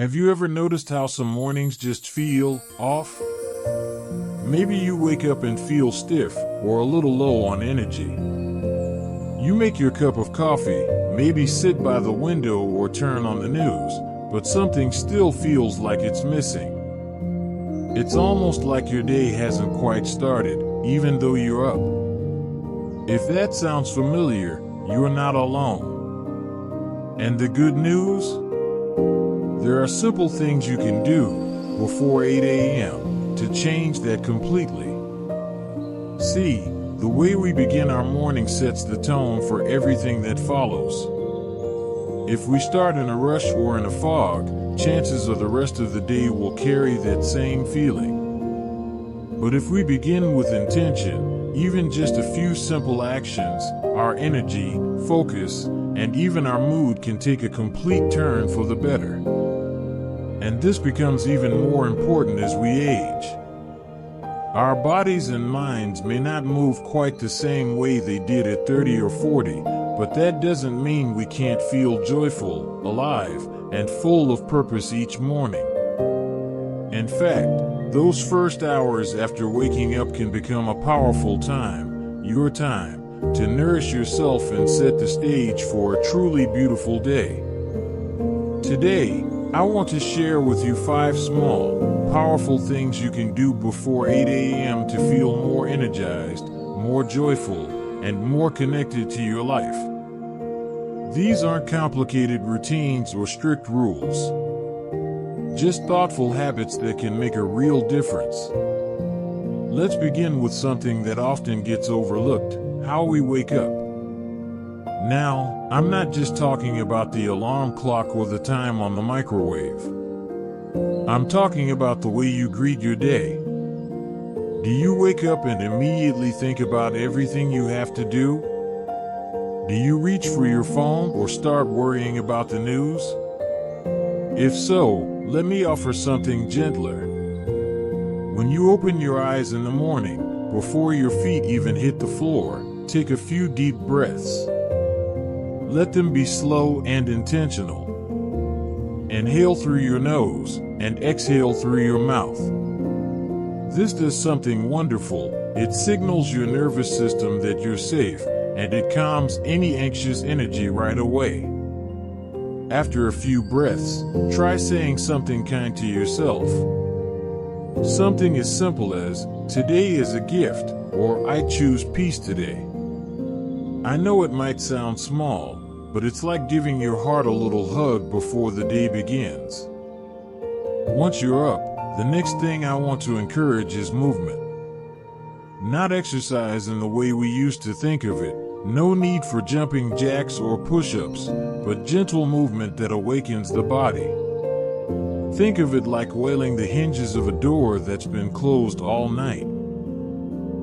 Have you ever noticed how some mornings just feel off? Maybe you wake up and feel stiff or a little low on energy. You make your cup of coffee, maybe sit by the window or turn on the news, but something still feels like it's missing. It's almost like your day hasn't quite started, even though you're up. If that sounds familiar, you're not alone. And the good news? There are simple things you can do before 8 a.m. to change that completely. See, the way we begin our morning sets the tone for everything that follows. If we start in a rush or in a fog, chances are the rest of the day will carry that same feeling. But if we begin with intention, even just a few simple actions, our energy, focus, and even our mood can take a complete turn for the better. And this becomes even more important as we age. Our bodies and minds may not move quite the same way they did at 30 or 40, but that doesn't mean we can't feel joyful, alive, and full of purpose each morning. In fact, those first hours after waking up can become a powerful time, your time, to nourish yourself and set the stage for a truly beautiful day. Today, I want to share with you 5 small, powerful things you can do before 8 a.m. to feel more energized, more joyful, and more connected to your life. These aren't complicated routines or strict rules. Just thoughtful habits that can make a real difference. Let's begin with something that often gets overlooked: how we wake up. Now, I'm not just talking about the alarm clock or the time on the microwave. I'm talking about the way you greet your day. Do you wake up and immediately think about everything you have to do? Do you reach for your phone or start worrying about the news? If so, let me offer something gentler. When you open your eyes in the morning, before your feet even hit the floor, take a few deep breaths. Let them be slow and intentional. Inhale through your nose and exhale through your mouth. This does something wonderful. It signals your nervous system that you're safe, and it calms any anxious energy right away. After a few breaths, try saying something kind to yourself. Something as simple as, "Today is a gift," or "I choose peace today." I know it might sound small, but it's like giving your heart a little hug before the day begins. Once you're up, the next thing I want to encourage is movement. Not exercise in the way we used to think of it, no need for jumping jacks or push-ups, but gentle movement that awakens the body. Think of it like oiling the hinges of a door that's been closed all night.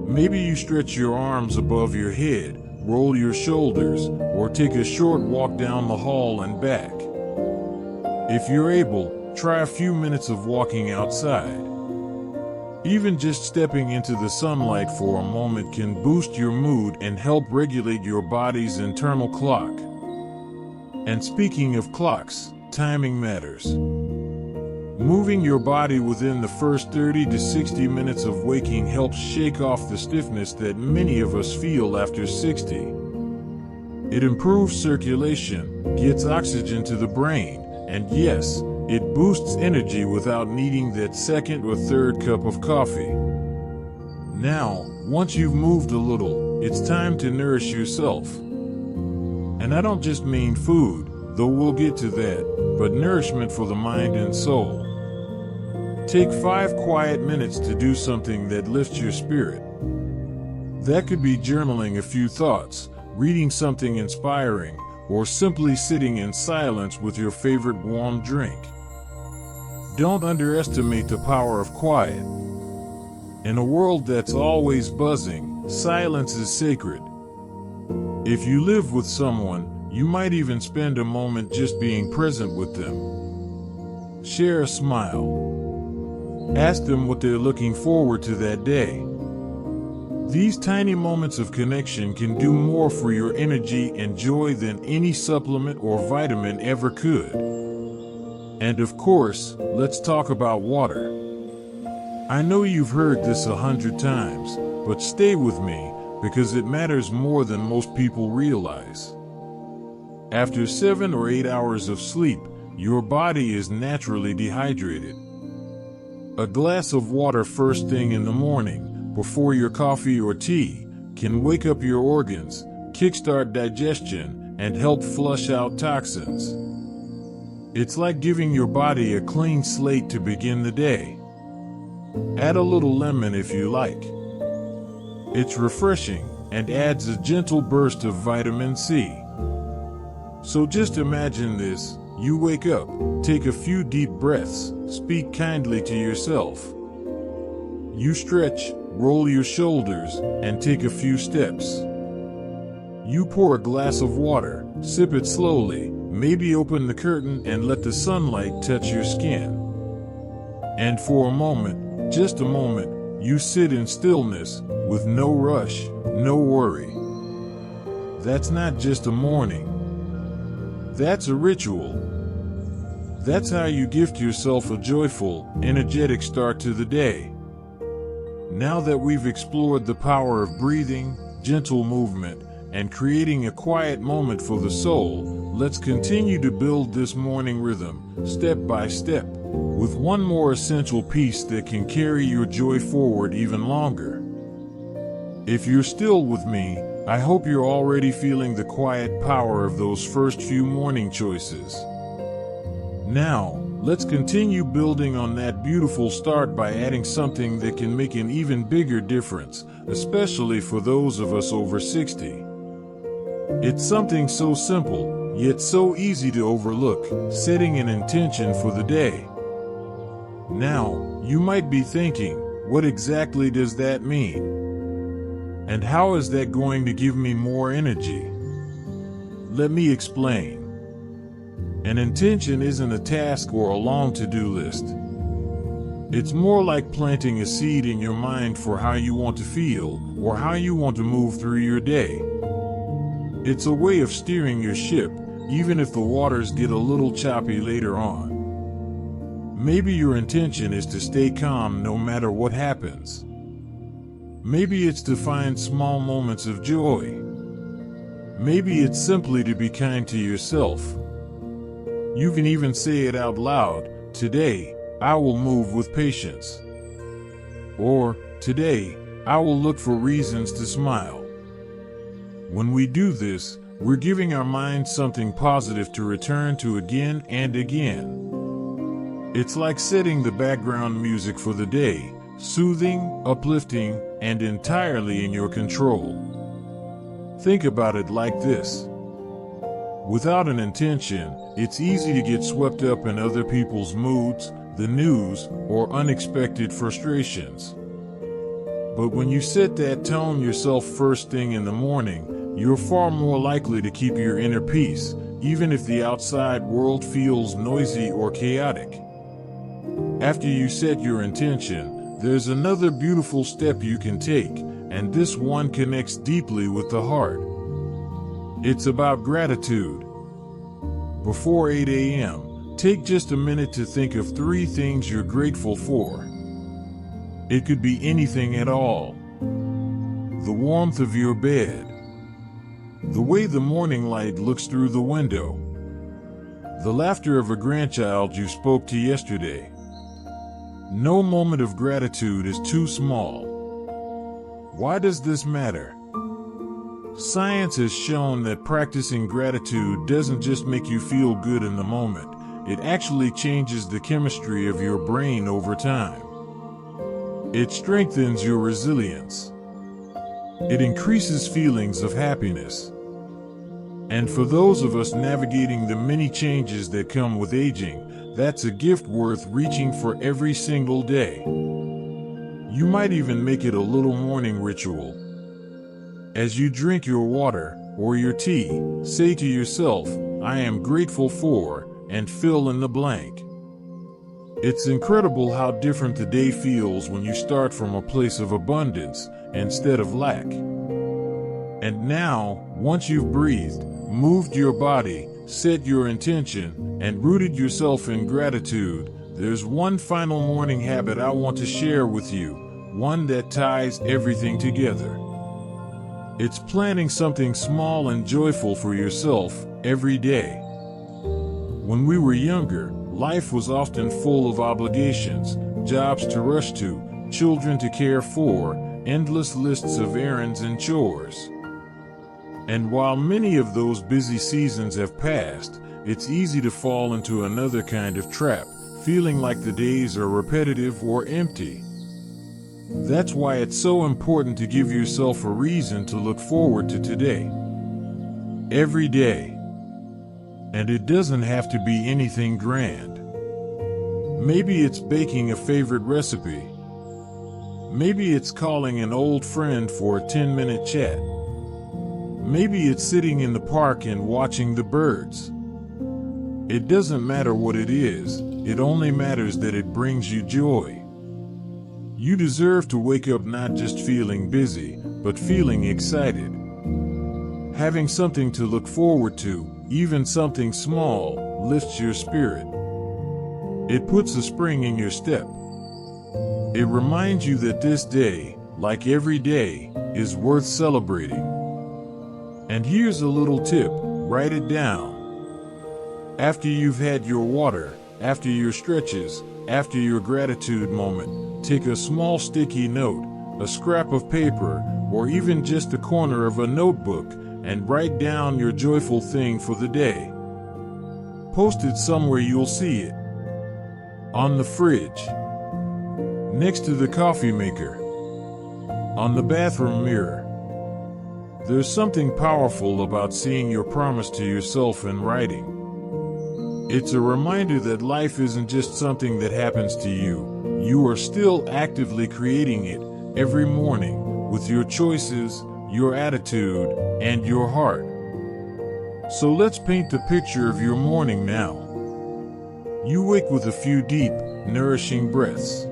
Maybe you stretch your arms above your head, roll your shoulders, or take a short walk down the hall and back. If you're able, try a few minutes of walking outside. Even just stepping into the sunlight for a moment can boost your mood and help regulate your body's internal clock. And speaking of clocks, timing matters. Moving your body within the first 30 to 60 minutes of waking helps shake off the stiffness that many of us feel after 60. It improves circulation, gets oxygen to the brain, and yes, it boosts energy without needing that second or third cup of coffee. Now, once you've moved a little, it's time to nourish yourself. And I don't just mean food, though we'll get to that, but nourishment for the mind and soul. Take 5 quiet minutes to do something that lifts your spirit. That could be journaling a few thoughts, reading something inspiring, or simply sitting in silence with your favorite warm drink. Don't underestimate the power of quiet. In a world that's always buzzing, silence is sacred. If you live with someone, you might even spend a moment just being present with them. Share a smile. Ask them what they're looking forward to that day. These tiny moments of connection can do more for your energy and joy than any supplement or vitamin ever could. And of course, let's talk about water. I know you've heard this 100 times, but stay with me because it matters more than most people realize. After 7 or 8 hours of sleep, your body is naturally dehydrated. A glass of water first thing in the morning, before your coffee or tea, can wake up your organs, kickstart digestion, and help flush out toxins. It's like giving your body a clean slate to begin the day. Add a little lemon if you like. It's refreshing and adds a gentle burst of vitamin C. So just imagine this. You wake up, take a few deep breaths, speak kindly to yourself. You stretch, roll your shoulders, and take a few steps. You pour a glass of water, sip it slowly, maybe open the curtain and let the sunlight touch your skin. And for a moment, just a moment, you sit in stillness, with no rush, no worry. That's not just a morning. That's a ritual. That's how you gift yourself a joyful, energetic start to the day. Now that we've explored the power of breathing, gentle movement, and creating a quiet moment for the soul, let's continue to build this morning rhythm, step by step, with one more essential piece that can carry your joy forward even longer. If you're still with me, I hope you're already feeling the quiet power of those first few morning choices. Now, let's continue building on that beautiful start by adding something that can make an even bigger difference, especially for those of us over 60. It's something so simple, yet so easy to overlook, setting an intention for the day. Now, you might be thinking, what exactly does that mean? And how is that going to give me more energy? Let me explain. An intention isn't a task or a long to-do list. It's more like planting a seed in your mind for how you want to feel or how you want to move through your day. It's a way of steering your ship, even if the waters get a little choppy later on. Maybe your intention is to stay calm no matter what happens. Maybe it's to find small moments of joy. Maybe it's simply to be kind to yourself. You can even say it out loud, today, I will move with patience. Or, today, I will look for reasons to smile. When we do this, we're giving our mind something positive to return to again and again. It's like setting the background music for the day, soothing, uplifting, and entirely in your control. Think about it like this. Without an intention, it's easy to get swept up in other people's moods, the news, or unexpected frustrations. But when you set that tone yourself first thing in the morning, you're far more likely to keep your inner peace, even if the outside world feels noisy or chaotic. After you set your intention, there's another beautiful step you can take, and this one connects deeply with the heart. It's about gratitude. Before 8 a.m., take just a minute to think of 3 things you're grateful for. It could be anything at all. The warmth of your bed. The way the morning light looks through the window. The laughter of a grandchild you spoke to yesterday. No moment of gratitude is too small. Why does this matter? Science has shown that practicing gratitude doesn't just make you feel good in the moment, it actually changes the chemistry of your brain over time. It strengthens your resilience. It increases feelings of happiness. And for those of us navigating the many changes that come with aging, that's a gift worth reaching for every single day. You might even make it a little morning ritual. As you drink your water or your tea, say to yourself, I am grateful for, and fill in the blank. It's incredible how different the day feels when you start from a place of abundance instead of lack. And now, once you've breathed, moved your body, set your intention, and rooted yourself in gratitude, there's one final morning habit I want to share with you, one that ties everything together. It's planning something small and joyful for yourself every day. When we were younger, life was often full of obligations, jobs to rush to, children to care for, endless lists of errands and chores. And while many of those busy seasons have passed, it's easy to fall into another kind of trap, feeling like the days are repetitive or empty. That's why it's so important to give yourself a reason to look forward to today. Every day. And it doesn't have to be anything grand. Maybe it's baking a favorite recipe. Maybe it's calling an old friend for a 10-minute chat. Maybe it's sitting in the park and watching the birds. It doesn't matter what it is, it only matters that it brings you joy. You deserve to wake up not just feeling busy, but feeling excited. Having something to look forward to, even something small, lifts your spirit. It puts a spring in your step. It reminds you that this day, like every day, is worth celebrating. And here's a little tip, write it down. After you've had your water, after your stretches, after your gratitude moment, take a small sticky note, a scrap of paper, or even just the corner of a notebook, and write down your joyful thing for the day. Post it somewhere you'll see it. On the fridge. Next to the coffee maker. On the bathroom mirror. There's something powerful about seeing your promise to yourself in writing. It's a reminder that life isn't just something that happens to you. You are still actively creating it every morning with your choices, your attitude, and your heart. So let's paint the picture of your morning now. You wake with a few deep, nourishing breaths.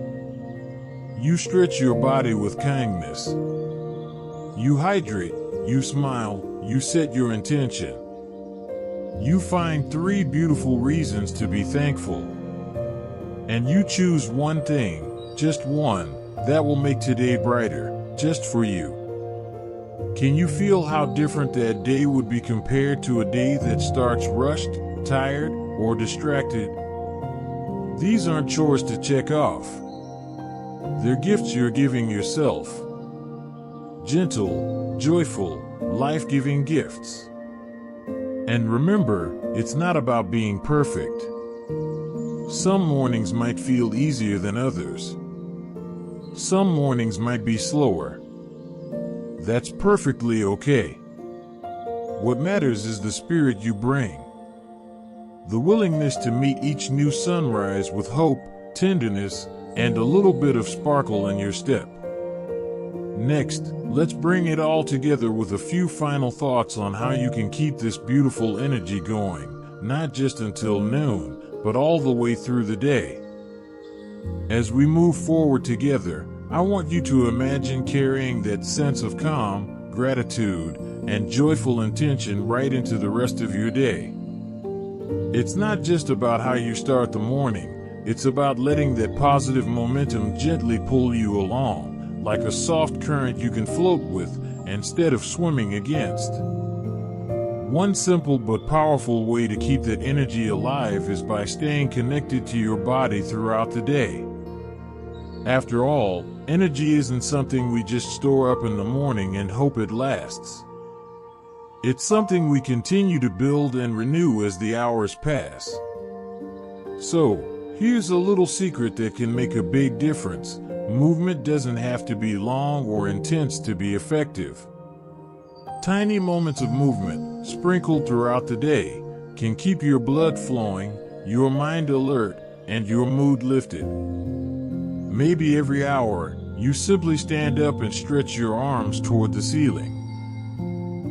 You stretch your body with kindness. You hydrate, you smile, you set your intention. You find 3 beautiful reasons to be thankful. And you choose one thing, just one, that will make today brighter, just for you. Can you feel how different that day would be compared to a day that starts rushed, tired, or distracted? These aren't chores to check off. They're gifts you're giving yourself. Gentle, joyful, life-giving gifts. And remember, it's not about being perfect. Some mornings might feel easier than others. Some mornings might be slower. That's perfectly okay. What matters is the spirit you bring. The willingness to meet each new sunrise with hope, tenderness, and a little bit of sparkle in your step. Next, let's bring it all together with a few final thoughts on how you can keep this beautiful energy going, not just until noon, but all the way through the day. As we move forward together, I want you to imagine carrying that sense of calm, gratitude, and joyful intention right into the rest of your day. It's not just about how you start the morning, it's about letting that positive momentum gently pull you along, like a soft current you can float with instead of swimming against. One simple but powerful way to keep that energy alive is by staying connected to your body throughout the day. After all, energy isn't something we just store up in the morning and hope it lasts. It's something we continue to build and renew as the hours pass. So, here's a little secret that can make a big difference. Movement doesn't have to be long or intense to be effective. Tiny moments of movement, sprinkled throughout the day, can keep your blood flowing, your mind alert, and your mood lifted. Maybe every hour, you simply stand up and stretch your arms toward the ceiling.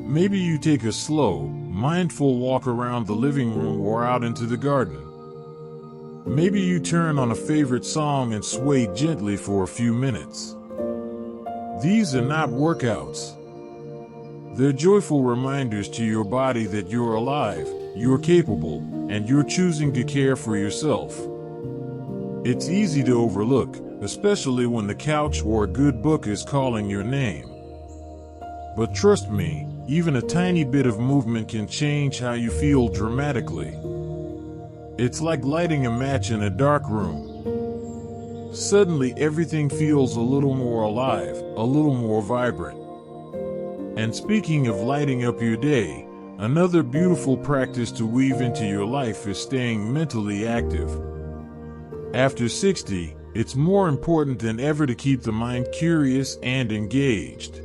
Maybe you take a slow, mindful walk around the living room or out into the garden. Maybe you turn on a favorite song and sway gently for a few minutes. These are not workouts. They're joyful reminders to your body that you're alive, you're capable, and you're choosing to care for yourself. It's easy to overlook, especially when the couch or a good book is calling your name. But trust me, even a tiny bit of movement can change how you feel dramatically. It's like lighting a match in a dark room. Suddenly everything feels a little more alive, a little more vibrant. And speaking of lighting up your day, another beautiful practice to weave into your life is staying mentally active. After 60, it's more important than ever to keep the mind curious and engaged.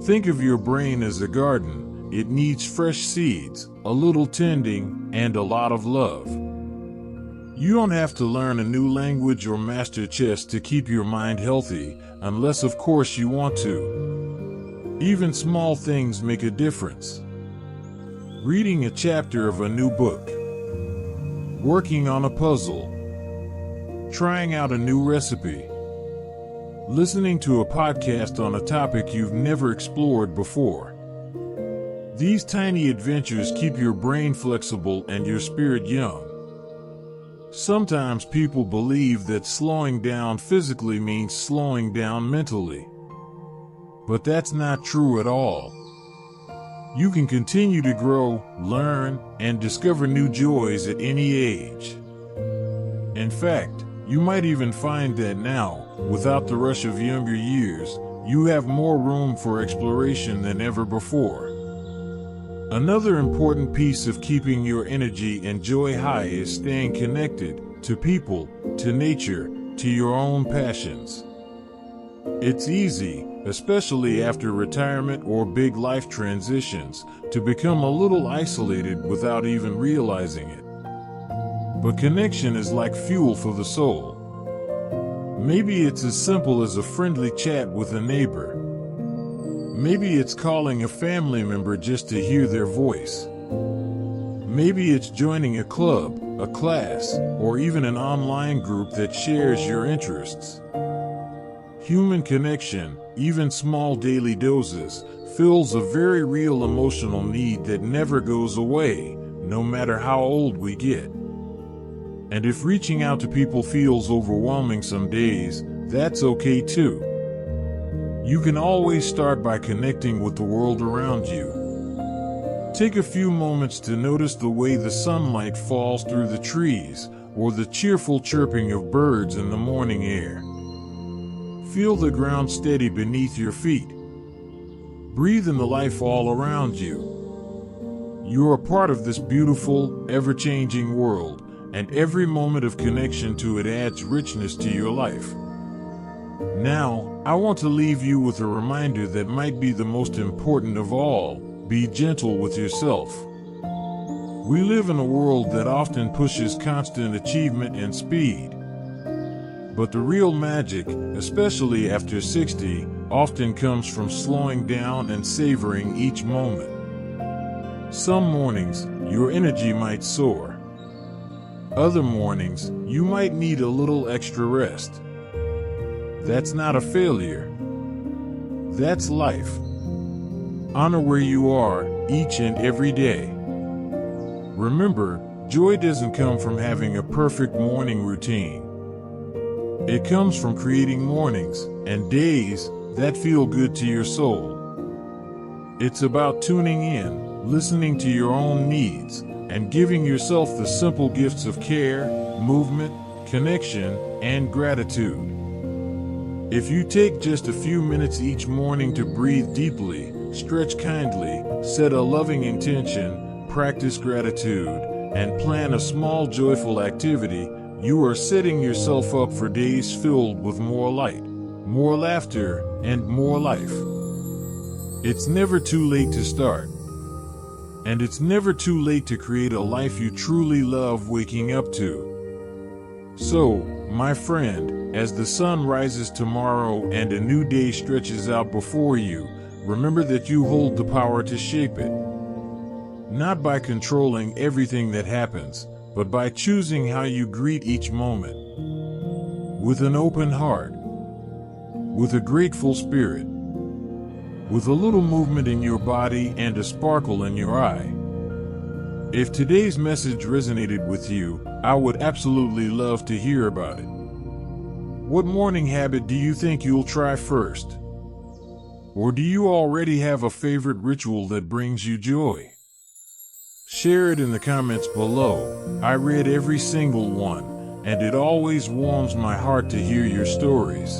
Think of your brain as a garden. It needs fresh seeds, a little tending, and a lot of love. You don't have to learn a new language or master chess to keep your mind healthy, unless of course you want to. Even small things make a difference. Reading a chapter of a new book, working on a puzzle, trying out a new recipe, listening to a podcast on a topic you've never explored before. These tiny adventures keep your brain flexible and your spirit young. Sometimes people believe that slowing down physically means slowing down mentally. But that's not true at all. You can continue to grow, learn, and discover new joys at any age. In fact, you might even find that now, without the rush of younger years, you have more room for exploration than ever before. Another important piece of keeping your energy and joy high is staying connected to people, to nature, to your own passions. It's easy, especially after retirement or big life transitions, to become a little isolated without even realizing it. But connection is like fuel for the soul. Maybe it's as simple as a friendly chat with a neighbor. Maybe it's calling a family member just to hear their voice. Maybe it's joining a club, a class, or even an online group that shares your interests. Human connection, even small daily doses, fills a very real emotional need that never goes away, no matter how old we get. And if reaching out to people feels overwhelming some days, that's okay too. You can always start by connecting with the world around you. Take a few moments to notice the way the sunlight falls through the trees, or the cheerful chirping of birds in the morning air. Feel the ground steady beneath your feet. Breathe in the life all around you. You are part of this beautiful, ever-changing world, and every moment of connection to it adds richness to your life. Now, I want to leave you with a reminder that might be the most important of all: be gentle with yourself. We live in a world that often pushes constant achievement and speed. But the real magic, especially after 60, often comes from slowing down and savoring each moment. Some mornings, your energy might soar. Other mornings, you might need a little extra rest. That's not a failure. That's life. Honor where you are, each and every day. Remember, joy doesn't come from having a perfect morning routine. It comes from creating mornings and days that feel good to your soul. It's about tuning in, listening to your own needs, and giving yourself the simple gifts of care, movement, connection, and gratitude. If you take just a few minutes each morning to breathe deeply, stretch kindly, set a loving intention, practice gratitude, and plan a small joyful activity, you are setting yourself up for days filled with more light, more laughter, and more life. It's never too late to start. And it's never too late to create a life you truly love waking up to. So, my friend, as the sun rises tomorrow and a new day stretches out before you, remember that you hold the power to shape it. Not by controlling everything that happens, but by choosing how you greet each moment. With an open heart, with a grateful spirit, with a little movement in your body and a sparkle in your eye. If today's message resonated with you, I would absolutely love to hear about it. What morning habit do you think you'll try first? Or do you already have a favorite ritual that brings you joy? Share it in the comments below. I read every single one, and it always warms my heart to hear your stories.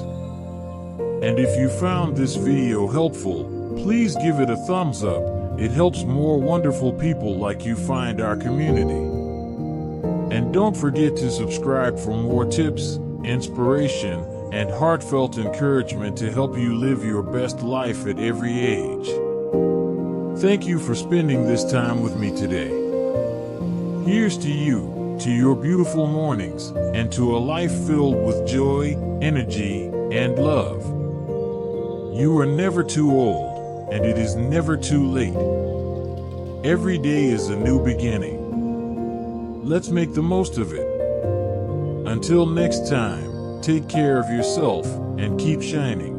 And if you found this video helpful, please give it a thumbs up. It helps more wonderful people like you find our community. And don't forget to subscribe for more tips, inspiration, and heartfelt encouragement to help you live your best life at every age. Thank you for spending this time with me today. Here's to you, to your beautiful mornings, and to a life filled with joy, energy, and love. You are never too old, and it is never too late. Every day is a new beginning. Let's make the most of it. Until next time, take care of yourself and keep shining.